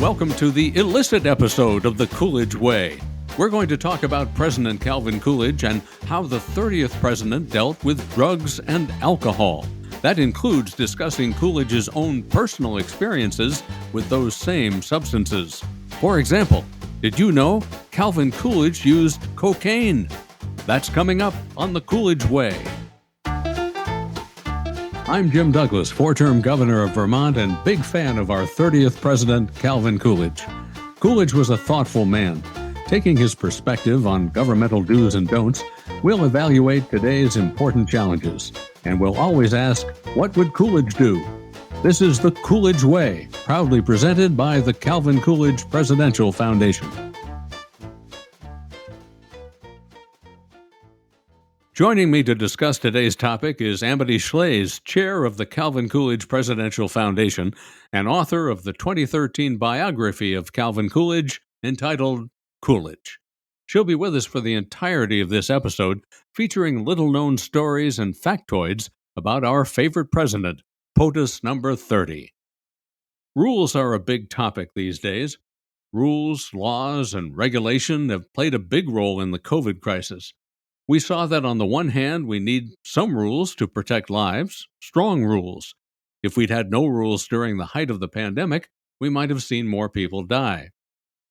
Welcome to the illicit episode of the Coolidge Way. We're going to talk about President Calvin Coolidge and how the 30th president dealt with drugs and alcohol. That includes discussing Coolidge's own personal experiences with those same substances. For example, did you know Calvin Coolidge used cocaine? That's coming up on the Coolidge Way. I'm Jim Douglas, four-term governor of Vermont and big fan of our 30th president, Calvin Coolidge. Coolidge was a thoughtful man. Taking his perspective on governmental do's and don'ts, we'll evaluate today's important challenges. And we'll always ask, what would Coolidge do? This is the Coolidge Way, proudly presented by the Calvin Coolidge Presidential Foundation. Joining me to discuss today's topic is Amity Schlaze, chair of the Calvin Coolidge Presidential Foundation and author of the 2013 biography of Calvin Coolidge entitled Coolidge. She'll be with us for the entirety of this episode, featuring little-known stories and factoids about our favorite president, POTUS number 30. Rules are a big topic these days. Rules, laws, and regulation have played a big role in the COVID crisis. We saw that on the one hand, we need some rules to protect lives, strong rules. If we'd had no rules during the height of the pandemic, we might have seen more people die.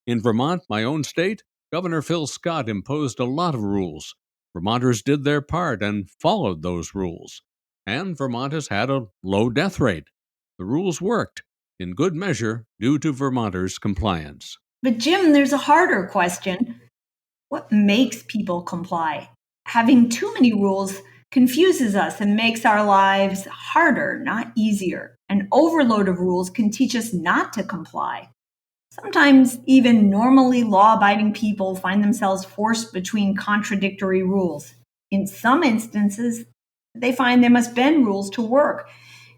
In Vermont, my own state, Governor Phil Scott imposed a lot of rules. Vermonters did their part and followed those rules. And Vermont has had a low death rate. The rules worked, in good measure, due to Vermonters' compliance. But Jim, there's a harder question. What makes people comply? Having too many rules confuses us and makes our lives harder, not easier. An overload of rules can teach us not to comply. Sometimes even normally law-abiding people find themselves forced between contradictory rules. In some instances, they find there must bend rules to work.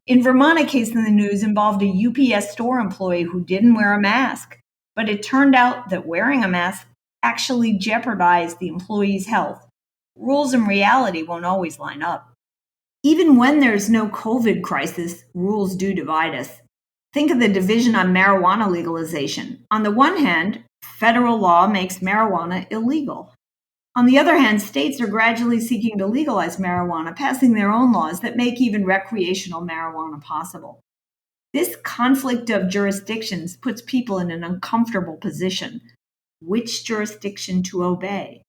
In Vermont, a case in the news involved a UPS store employee who didn't wear a mask, but it turned out that wearing a mask actually jeopardized the employee's health. Rules and reality won't always line up. Even when there's no COVID crisis, rules do divide us. Think of the division on marijuana legalization. On the one hand, federal law makes marijuana illegal. On the other hand, states are gradually seeking to legalize marijuana, passing their own laws that make even recreational marijuana possible. This conflict of jurisdictions puts people in an uncomfortable position. Which jurisdiction to obey?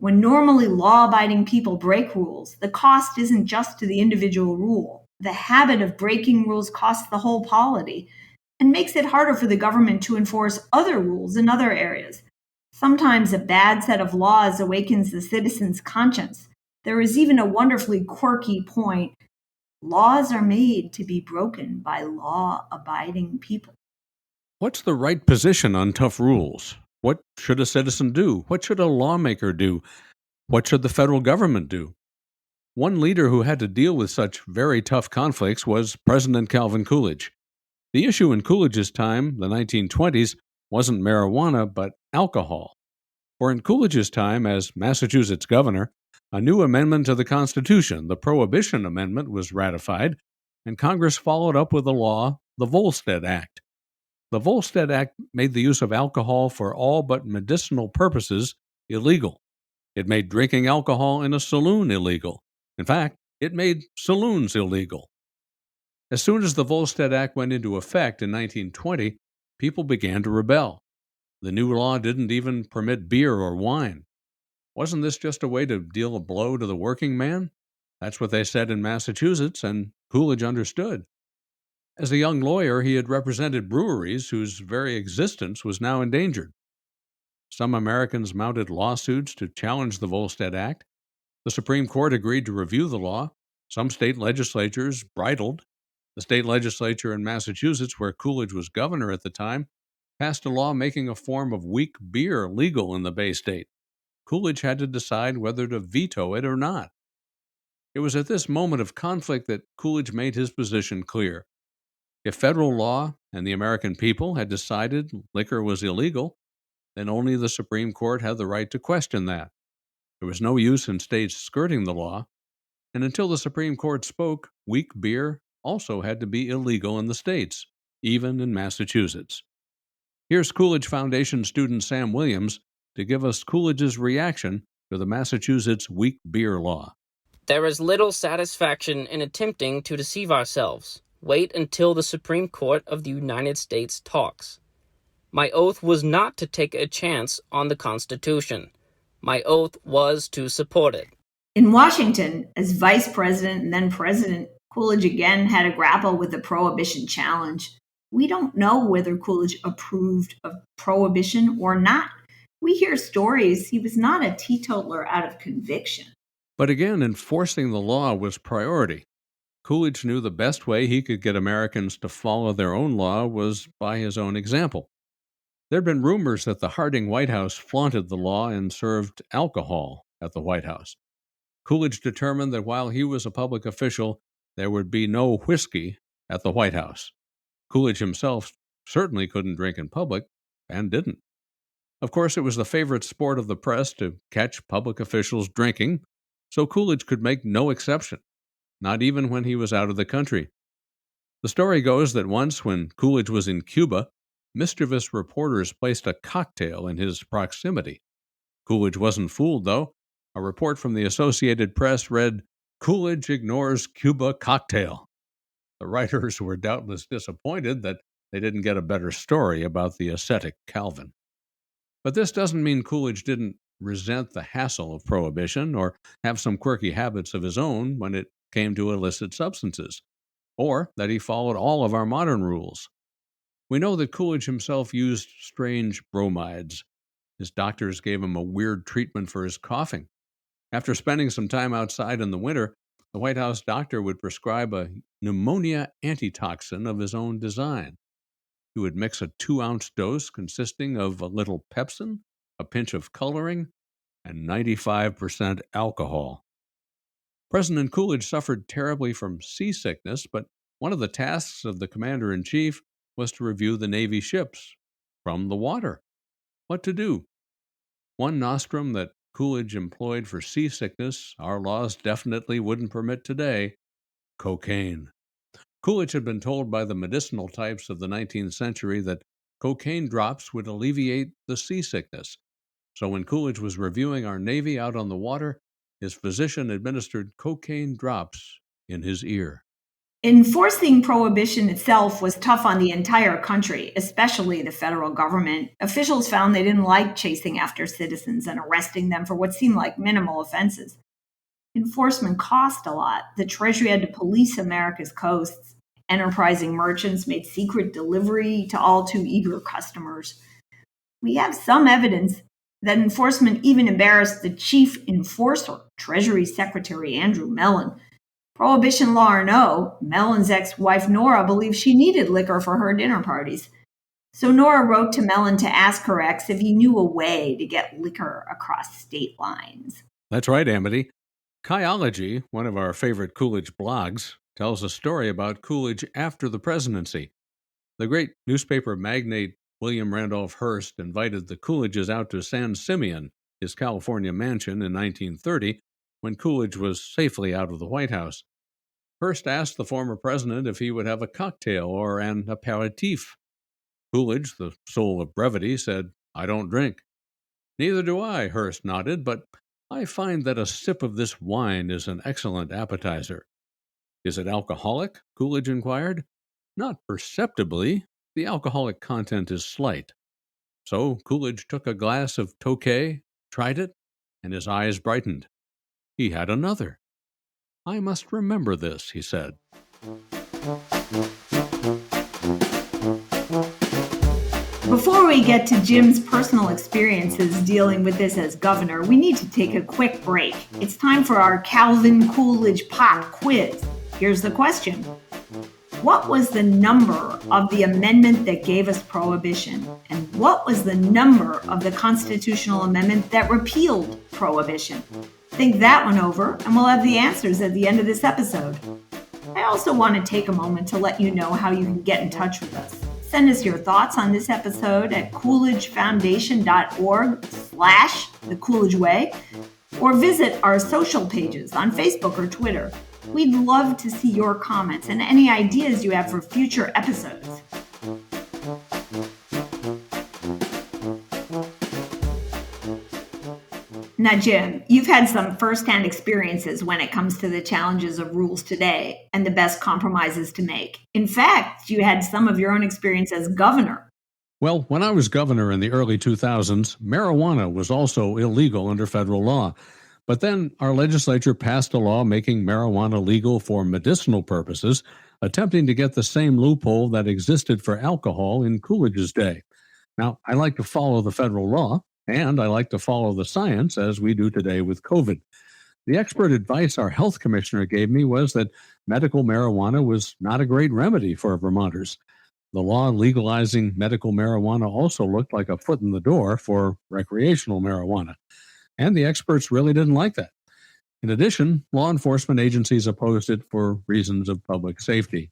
When normally law-abiding people break rules, the cost isn't just to the individual rule. The habit of breaking rules costs the whole polity and makes it harder for the government to enforce other rules in other areas. Sometimes a bad set of laws awakens the citizen's conscience. There is even a wonderfully quirky point. Laws are made to be broken by law-abiding people. What's the right position on tough rules? What should a citizen do? What should a lawmaker do? What should the federal government do? One leader who had to deal with such very tough conflicts was President Calvin Coolidge. The issue in Coolidge's time, the 1920s, wasn't marijuana, but alcohol. For in Coolidge's time as Massachusetts governor, a new amendment to the Constitution, the Prohibition Amendment, was ratified, and Congress followed up with a law, the Volstead Act. The Volstead Act made the use of alcohol for all but medicinal purposes illegal. It made drinking alcohol in a saloon illegal. In fact, it made saloons illegal. As soon as the Volstead Act went into effect in 1920, people began to rebel. The new law didn't even permit beer or wine. Wasn't this just a way to deal a blow to the working man? That's what they said in Massachusetts, and Coolidge understood. As a young lawyer, he had represented breweries whose very existence was now endangered. Some Americans mounted lawsuits to challenge the Volstead Act. The Supreme Court agreed to review the law. Some state legislatures bridled. The state legislature in Massachusetts, where Coolidge was governor at the time, passed a law making a form of weak beer legal in the Bay State. Coolidge had to decide whether to veto it or not. It was at this moment of conflict that Coolidge made his position clear. If federal law and the American people had decided liquor was illegal, then only the Supreme Court had the right to question that. There was no use in states skirting the law, and until the Supreme Court spoke, weak beer also had to be illegal in the states, even in Massachusetts. Here's Coolidge Foundation student Sam Williams to give us Coolidge's reaction to the Massachusetts weak beer law. There is little satisfaction in attempting to deceive ourselves. Wait until the Supreme Court of the United States talks. My oath was not to take a chance on the Constitution. My oath was to support it. In Washington, as vice president and then president, Coolidge again had to grapple with the prohibition challenge. We don't know whether Coolidge approved of prohibition or not. We hear stories he was not a teetotaler out of conviction. But again, enforcing the law was priority. Coolidge knew the best way he could get Americans to follow their own law was by his own example. There had been rumors that the Harding White House flaunted the law and served alcohol at the White House. Coolidge determined that while he was a public official, there would be no whiskey at the White House. Coolidge himself certainly couldn't drink in public, and didn't. Of course, it was the favorite sport of the press to catch public officials drinking, so Coolidge could make no exception, not even when he was out of the country. The story goes that once, when Coolidge was in Cuba, mischievous reporters placed a cocktail in his proximity. Coolidge wasn't fooled, though. A report from the Associated Press read, "Coolidge ignores Cuba cocktail." The writers were doubtless disappointed that they didn't get a better story about the ascetic Calvin. But this doesn't mean Coolidge didn't resent the hassle of prohibition or have some quirky habits of his own when it came to illicit substances, or that he followed all of our modern rules. We know that Coolidge himself used strange bromides. His doctors gave him a weird treatment for his coughing. After spending some time outside in the winter, the White House doctor would prescribe a pneumonia antitoxin of his own design. He would mix a 2-ounce dose consisting of a little pepsin, a pinch of coloring, and 95% alcohol. President Coolidge suffered terribly from seasickness, but one of the tasks of the commander-in-chief was to review the Navy ships from the water. What to do? One nostrum that Coolidge employed for seasickness our laws definitely wouldn't permit today: cocaine. Coolidge had been told by the medicinal types of the 19th century that cocaine drops would alleviate the seasickness. So when Coolidge was reviewing our Navy out on the water, his physician administered cocaine drops in his ear. Enforcing prohibition itself was tough on the entire country, especially the federal government. Officials found they didn't like chasing after citizens and arresting them for what seemed like minimal offenses. Enforcement cost a lot. The Treasury had to police America's coasts. Enterprising merchants made secret delivery to all too eager customers. We have some evidence that enforcement even embarrassed the chief enforcer, Treasury Secretary Andrew Mellon. Prohibition law or no, Mellon's ex-wife Nora believed she needed liquor for her dinner parties. So Nora wrote to Mellon to ask her ex if he knew a way to get liquor across state lines. That's right, Amity. Kaiology, one of our favorite Coolidge blogs, tells a story about Coolidge after the presidency. The great newspaper magnate William Randolph Hearst invited the Coolidges out to San Simeon, his California mansion, in 1930, when Coolidge was safely out of the White House. Hearst asked the former president if he would have a cocktail or an aperitif. Coolidge, the soul of brevity, said, "I don't drink." "Neither do I," Hearst nodded, "but I find that a sip of this wine is an excellent appetizer." "Is it alcoholic?" Coolidge inquired. "Not perceptibly. The alcoholic content is slight." So Coolidge took a glass of Tokay, tried it, and his eyes brightened. He had another. "I must remember this," he said. Before we get to Jim's personal experiences dealing with this as governor, we need to take a quick break. It's time for our Calvin Coolidge pop quiz. Here's the question. What was the number of the amendment that gave us prohibition? And what was the number of the constitutional amendment that repealed prohibition? Think that one over, and we'll have the answers at the end of this episode. I also want to take a moment to let you know how you can get in touch with us. Send us your thoughts on this episode at coolidgefoundation.org/The Coolidge Way, or visit our social pages on Facebook or Twitter. We'd love to see your comments and any ideas you have for future episodes. Now, Jim, you've had some firsthand experiences when it comes to the challenges of rules today and the best compromises to make. In fact, you had some of your own experience as governor. Well, when I was governor in the early 2000s, marijuana was also illegal under federal law. But then our legislature passed a law making marijuana legal for medicinal purposes, attempting to get the same loophole that existed for alcohol in Coolidge's day. Now, I like to follow the federal law, and I like to follow the science as we do today with COVID. The expert advice our health commissioner gave me was that medical marijuana was not a great remedy for Vermonters. The law legalizing medical marijuana also looked like a foot in the door for recreational marijuana. And the experts really didn't like that. In addition, law enforcement agencies opposed it for reasons of public safety.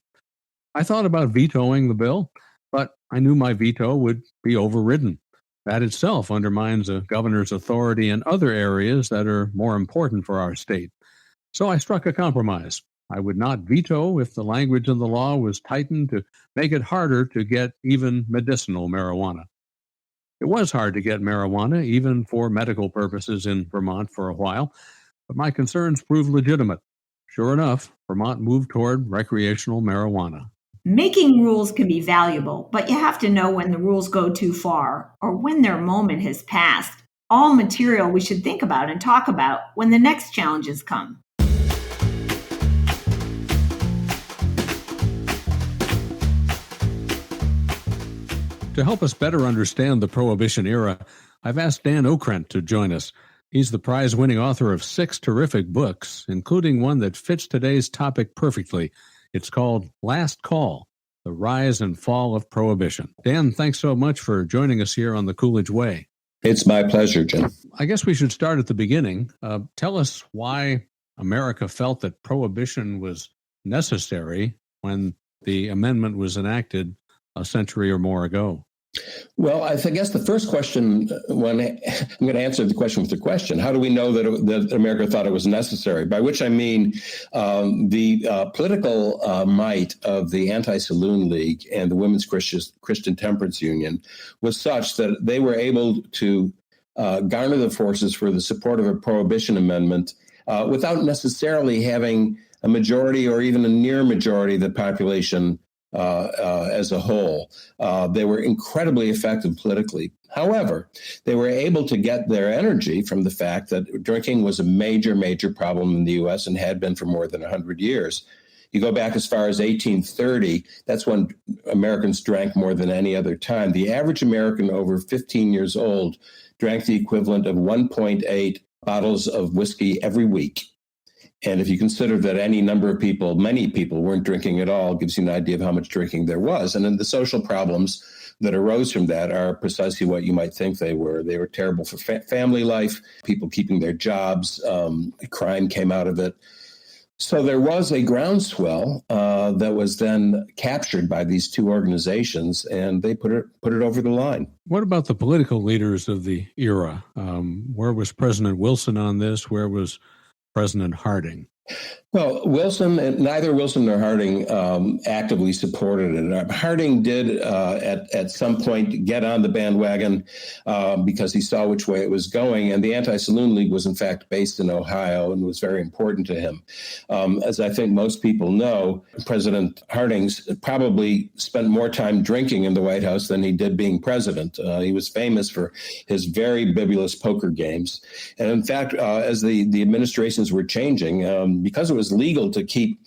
I thought about vetoing the bill, but I knew my veto would be overridden. That itself undermines a governor's authority in other areas that are more important for our state. So I struck a compromise. I would not veto if the language in the law was tightened to make it harder to get even medicinal marijuana. It was hard to get marijuana, even for medical purposes in Vermont for a while, but my concerns proved legitimate. Sure enough, Vermont moved toward recreational marijuana. Making rules can be valuable, but you have to know when the rules go too far or when their moment has passed. All material we should think about and talk about when the next challenges come. To help us better understand the Prohibition era, I've asked Dan Okrent to join us. He's the prize-winning author of 6 terrific books, including one that fits today's topic perfectly. It's called Last Call, The Rise and Fall of Prohibition. Dan, thanks so much for joining us here on the Coolidge Way. It's my pleasure, Jim. I guess we should start at the beginning. Tell us why America felt that prohibition was necessary when the amendment was enacted a century or more ago. Well, I guess the first question, I'm going to answer the question with a question. How do we know that America thought it was necessary? By which I mean the political might of the Anti-Saloon League and the Women's Christian Temperance Union was such that they were able to garner the forces for the support of a prohibition amendment without necessarily having a majority or even a near majority of the population as a whole. They were incredibly effective politically. However, they were able to get their energy from the fact that drinking was a major, major problem in the U.S. and had been for more than 100 years. You go back as far as 1830, that's when Americans drank more than any other time. The average American over 15 years old drank the equivalent of 1.8 bottles of whiskey every week. And if you consider that any number of people, many people weren't drinking at all, gives you an idea of how much drinking there was. And then the social problems that arose from that are precisely what you might think they were. They were terrible for family life, people keeping their jobs, crime came out of it. So there was a groundswell that was then captured by these two organizations, and they put it over the line. What about the political leaders of the era? Where was President Wilson on this? Where was President Harding? Well, neither Wilson nor Harding actively supported it. Harding did at some point get on the bandwagon because he saw which way it was going. And the Anti-Saloon League was, in fact, based in Ohio and was very important to him. As I think most people know, President Harding probably spent more time drinking in the White House than he did being president. He was famous for his very bibulous poker games. And in fact, as the administrations were changing, because it was legal to keep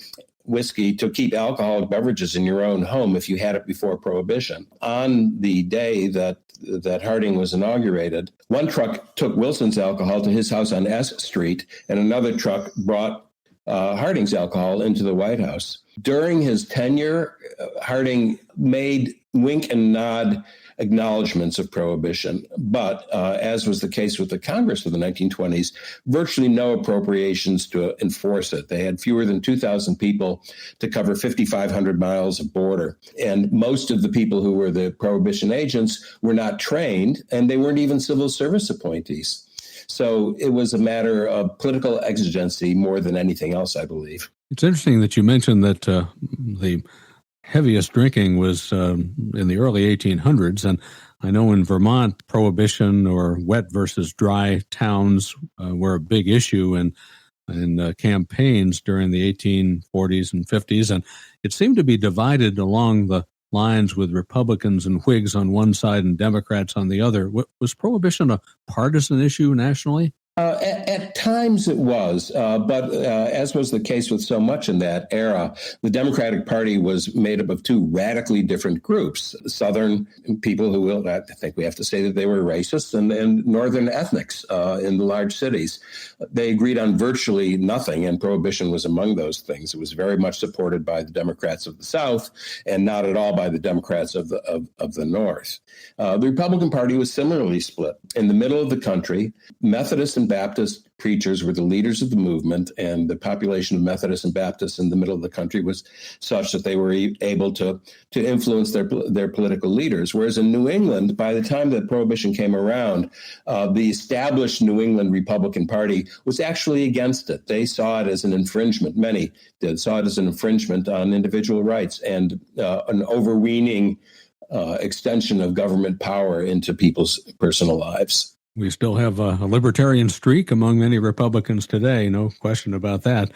alcoholic beverages in your own home if you had it before Prohibition. On the day that Harding was inaugurated, one truck took Wilson's alcohol to his house on S Street, and another truck brought Harding's alcohol into the White House. During his tenure, Harding made wink and nod acknowledgments of prohibition. But as was the case with the Congress of the 1920s, virtually no appropriations to enforce it. They had fewer than 2,000 people to cover 5,500 miles of border. And most of the people who were the prohibition agents were not trained, and they weren't even civil service appointees. So it was a matter of political exigency more than anything else, I believe. It's interesting that you mentioned that the heaviest drinking was in the early 1800s, and I know in Vermont, prohibition or wet versus dry towns were a big issue in campaigns during the 1840s and 50s, and it seemed to be divided along the lines with Republicans and Whigs on one side and Democrats on the other. Was prohibition a partisan issue nationally? At times it was, but as was the case with so much in that era, the Democratic Party was made up of two radically different groups. Southern people who will, I think we have to say that they were racist, and Northern ethnics in the large cities. They agreed on virtually nothing, and prohibition was among those things. It was very much supported by the Democrats of the South and not at all by the Democrats of the North. The Republican Party was similarly split. In the middle of the country, Methodists and Baptist preachers were the leaders of the movement, and the population of Methodists and Baptists in the middle of the country was such that they were able to influence their political leaders. Whereas in New England, by the time that Prohibition came around, the established New England Republican Party was actually against it. They saw it as an infringement. Many saw it as an infringement on individual rights and an overweening extension of government power into people's personal lives. We still have a libertarian streak among many Republicans today, no question about that.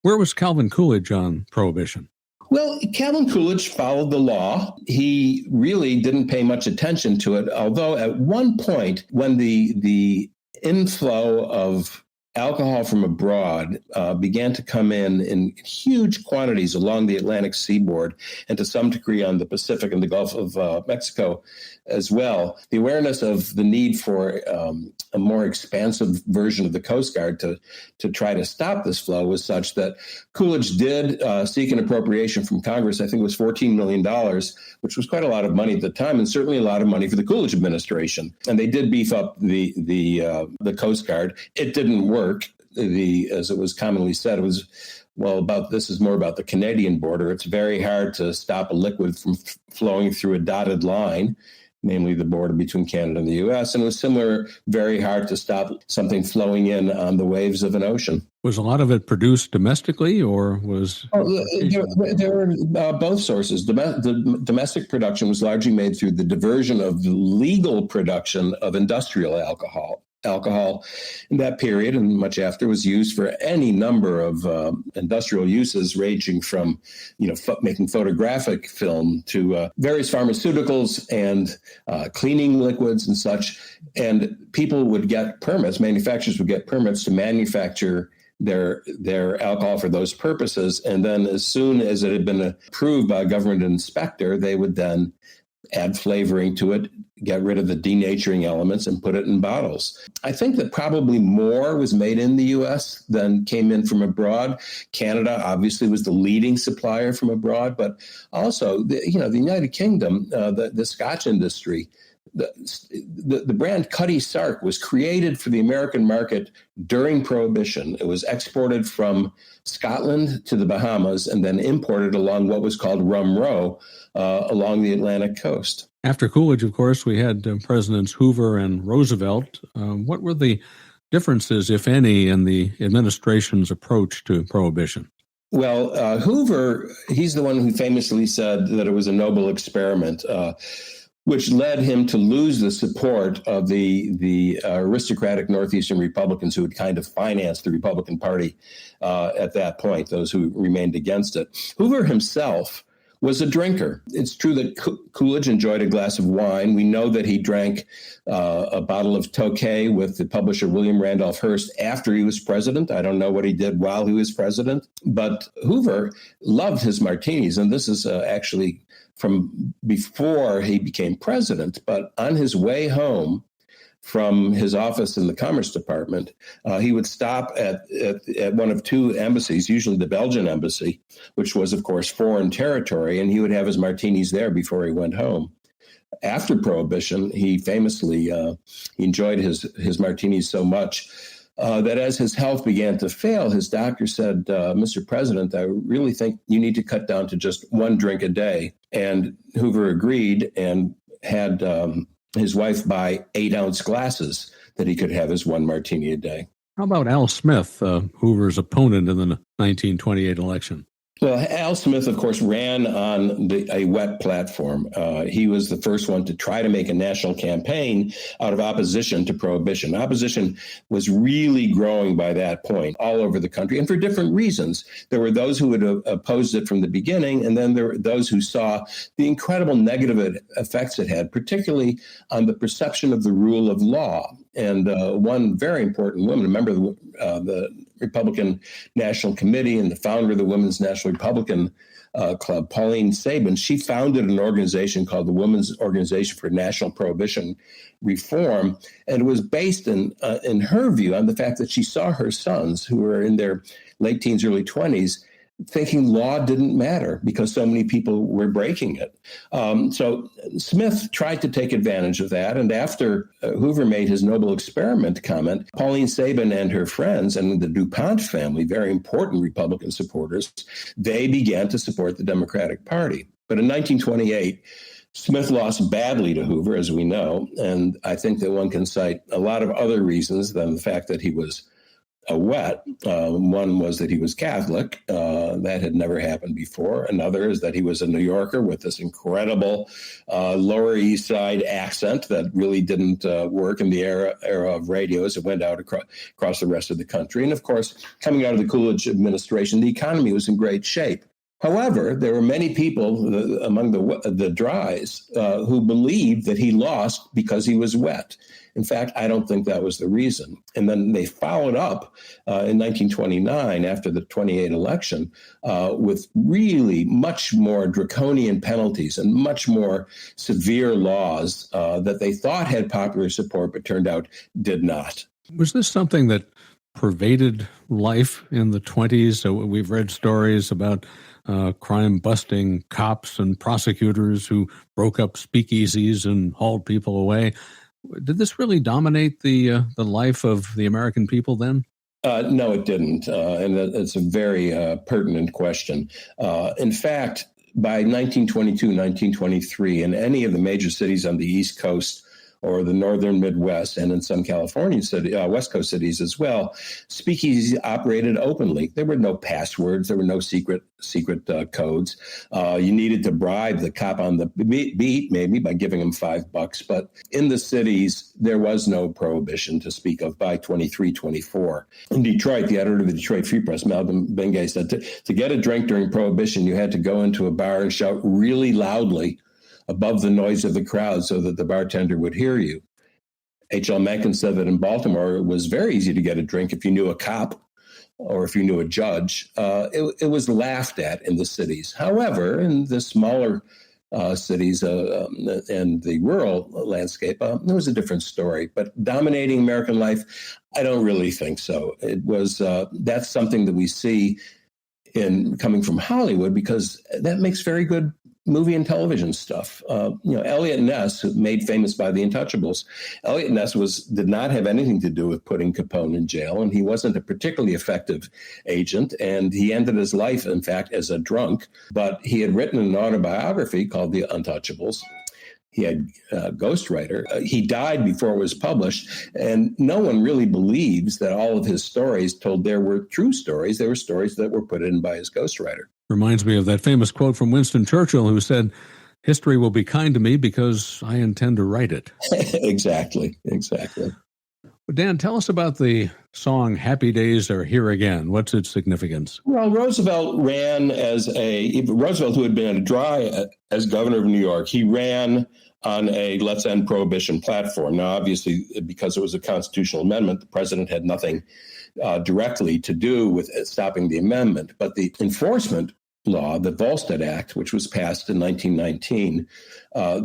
Where was Calvin Coolidge on prohibition? Well, Calvin Coolidge followed the law. He really didn't pay much attention to it, although at one point when the inflow of alcohol from abroad began to come in huge quantities along the Atlantic seaboard and to some degree on the Pacific and the Gulf of Mexico as well. The awareness of the need for a more expansive version of the Coast Guard to try to stop this flow was such that Coolidge did seek an appropriation from Congress. I think it was $14 million, which was quite a lot of money at the time, and certainly a lot of money for the Coolidge administration. And they did beef up the Coast Guard. It didn't work. As it was commonly said, it was, this is more about the Canadian border. It's very hard to stop a liquid from flowing through a dotted line, namely the border between Canada and the U.S. And it was very hard to stop something flowing in on the waves of an ocean. Was a lot of it produced domestically, or was... There were both sources. The domestic production was largely made through the diversion of the legal production of industrial alcohol. Alcohol in that period and much after was used for any number of industrial uses, ranging from making photographic film to various pharmaceuticals and cleaning liquids and such. And people would get permits, manufacturers would get permits to manufacture their alcohol for those purposes. And then as soon as it had been approved by a government inspector, they would then add flavoring to it, get rid of the denaturing elements, and put it in bottles. I think that probably more was made in the U.S. than came in from abroad. Canada obviously was the leading supplier from abroad, but also the United Kingdom, the Scotch industry. The brand Cutty Sark was created for the American market during Prohibition. It was exported from Scotland to the Bahamas and then imported along what was called Rum Row along the Atlantic coast. After Coolidge, of course, we had Presidents Hoover and Roosevelt. What were the differences, if any, in the administration's approach to prohibition? Well, Hoover, he's the one who famously said that it was a noble experiment, which led him to lose the support of the aristocratic Northeastern Republicans who had kind of financed the Republican Party at that point, those who remained against it. Hoover himself was a drinker. It's true that Coolidge enjoyed a glass of wine. We know that he drank a bottle of Tokay with the publisher William Randolph Hearst after he was president. I don't know what he did while he was president, but Hoover loved his martinis, and this is actually from before he became president. But on his way home from his office in the Commerce Department, he would stop at one of two embassies, usually the Belgian embassy, which was, of course, foreign territory, and he would have his martinis there before he went home. After Prohibition, he famously he enjoyed his martinis so much that as his health began to fail, his doctor said, Mr. President, I really think you need to cut down to just one drink a day. And Hoover agreed and had his wife buy 8-ounce glasses that he could have his one martini a day. How about Al Smith, Hoover's opponent in the 1928 election? Well, Al Smith, of course, ran on a wet platform. He was the first one to try to make a national campaign out of opposition to prohibition. Opposition was really growing by that point all over the country, and for different reasons. There were those who had opposed it from the beginning, and then there were those who saw the incredible negative effects it had, particularly on the perception of the rule of law. And one very important woman, a member of the Republican National Committee and the founder of the Women's National Republican Club, Pauline Sabin, she founded an organization called the Women's Organization for National Prohibition Reform. And it was based in her view on the fact that she saw her sons, who were in their late teens, early 20s, thinking law didn't matter because so many people were breaking it. So Smith tried to take advantage of that. And after Hoover made his Noble Experiment comment, Pauline Sabin and her friends and the DuPont family, very important Republican supporters, they began to support the Democratic Party. But in 1928, Smith lost badly to Hoover, as we know. And I think that one can cite a lot of other reasons than the fact that he was a wet. One was that he was Catholic. That had never happened before. Another is that he was a New Yorker with this incredible Lower East Side accent that really didn't work in the era of radios. It went out across the rest of the country. And of course, coming out of the Coolidge administration, the economy was in great shape. However, there were many people among the Dries who believed that he lost because he was wet. In fact, I don't think that was the reason. And then they followed up in 1929, after the 28 election, with really much more draconian penalties and much more severe laws that they thought had popular support, but turned out did not. Was this something that pervaded life in the 20s? So we've read stories about crime-busting cops and prosecutors who broke up speakeasies and hauled people away. Did this really dominate the life of the American people then? No, it didn't. And it's a very pertinent question. In fact, by 1922, 1923, in any of the major cities on the East Coast or the northern Midwest, and in some California West Coast cities as well, speakeasies operated openly. There were no passwords. There were no secret codes. You needed to bribe the cop on the beat, maybe by giving him $5. But in the cities, there was no prohibition to speak of by 23, 24. In Detroit, the editor of the Detroit Free Press, Malcolm Bengay, said to get a drink during Prohibition, you had to go into a bar and shout really loudly above the noise of the crowd so that the bartender would hear you. H.L. Mencken said that in Baltimore, it was very easy to get a drink if you knew a cop or if you knew a judge. It was laughed at in the cities. However, in the smaller cities and the rural landscape, it was a different story. But dominating American life, I don't really think so. It was that's something that we see in coming from Hollywood because that makes very good movie and television stuff. Eliot Ness, made famous by The Untouchables, Eliot Ness did not have anything to do with putting Capone in jail, and he wasn't a particularly effective agent, and he ended his life, in fact, as a drunk. But he had written an autobiography called The Untouchables. He had a ghostwriter. He died before it was published, and no one really believes that all of his stories told there were true stories. There were stories that were put in by his ghostwriter. Reminds me of that famous quote from Winston Churchill, who said, "History will be kind to me because I intend to write it." Exactly. Well, Dan, tell us about the song "Happy Days Are Here Again." What's its significance? Well, Roosevelt, who had been at a dry as governor of New York, he ran on a Let's End Prohibition platform. Now, obviously, because it was a constitutional amendment, the president had nothing directly to do with stopping the amendment. But the enforcement law, the Volstead Act, which was passed in 1919,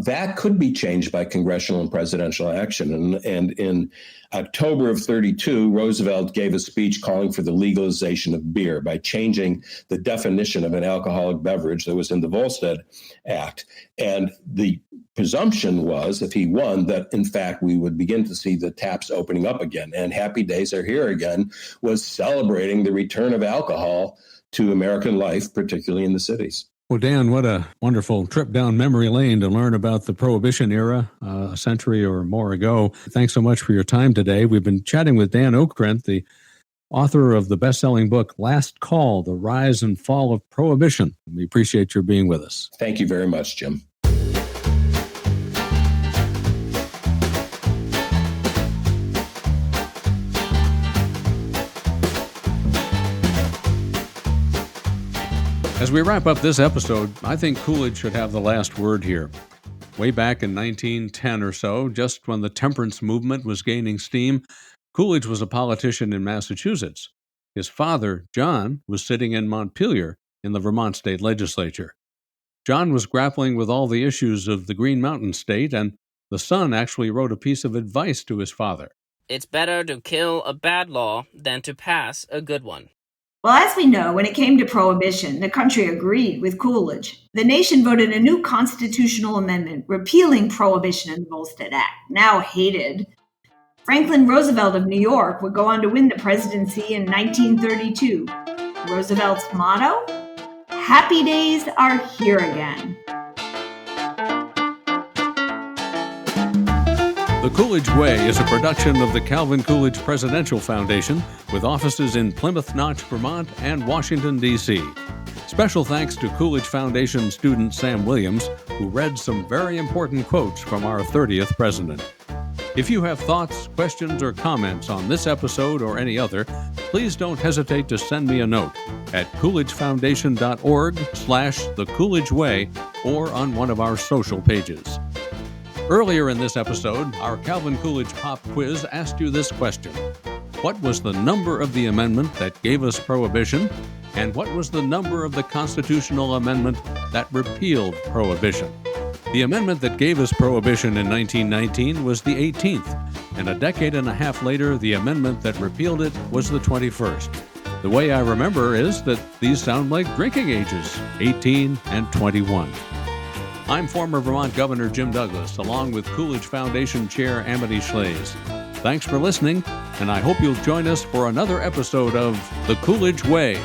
that could be changed by congressional and presidential action. And in October of 32, Roosevelt gave a speech calling for the legalization of beer by changing the definition of an alcoholic beverage that was in the Volstead Act. And the presumption was, if he won, that in fact we would begin to see the taps opening up again. And Happy Days Are Here Again was celebrating the return of alcohol to American life, particularly in the cities. Well, Dan, what a wonderful trip down memory lane to learn about the Prohibition era a century or more ago. Thanks so much for your time today. We've been chatting with Dan Okrent, the author of the best-selling book, Last Call, The Rise and Fall of Prohibition. We appreciate your being with us. Thank you very much, Jim. As we wrap up this episode, I think Coolidge should have the last word here. Way back in 1910 or so, just when the temperance movement was gaining steam, Coolidge was a politician in Massachusetts. His father, John, was sitting in Montpelier in the Vermont state legislature. John was grappling with all the issues of the Green Mountain state, and the son actually wrote a piece of advice to his father. It's better to kill a bad law than to pass a good one. Well, as we know, when it came to prohibition, the country agreed with Coolidge. The nation voted a new constitutional amendment repealing Prohibition and the Volstead Act, now hated. Franklin Roosevelt of New York would go on to win the presidency in 1932. Roosevelt's motto? Happy days are here again. The Coolidge Way is a production of the Calvin Coolidge Presidential Foundation with offices in Plymouth Notch, Vermont and Washington, D.C. Special thanks to Coolidge Foundation student Sam Williams, who read some very important quotes from our 30th president. If you have thoughts, questions, or comments on this episode or any other, please don't hesitate to send me a note at coolidgefoundation.org/The Coolidge Way or on one of our social pages. Earlier in this episode, our Calvin Coolidge Pop Quiz asked you this question. What was the number of the amendment that gave us prohibition? And what was the number of the constitutional amendment that repealed prohibition? The amendment that gave us prohibition in 1919 was the 18th, and a decade and a half later, the amendment that repealed it was the 21st. The way I remember is that these sound like drinking ages, 18 and 21. I'm former Vermont Governor Jim Douglas, along with Coolidge Foundation Chair Amity Schlaze. Thanks for listening, and I hope you'll join us for another episode of The Coolidge Way.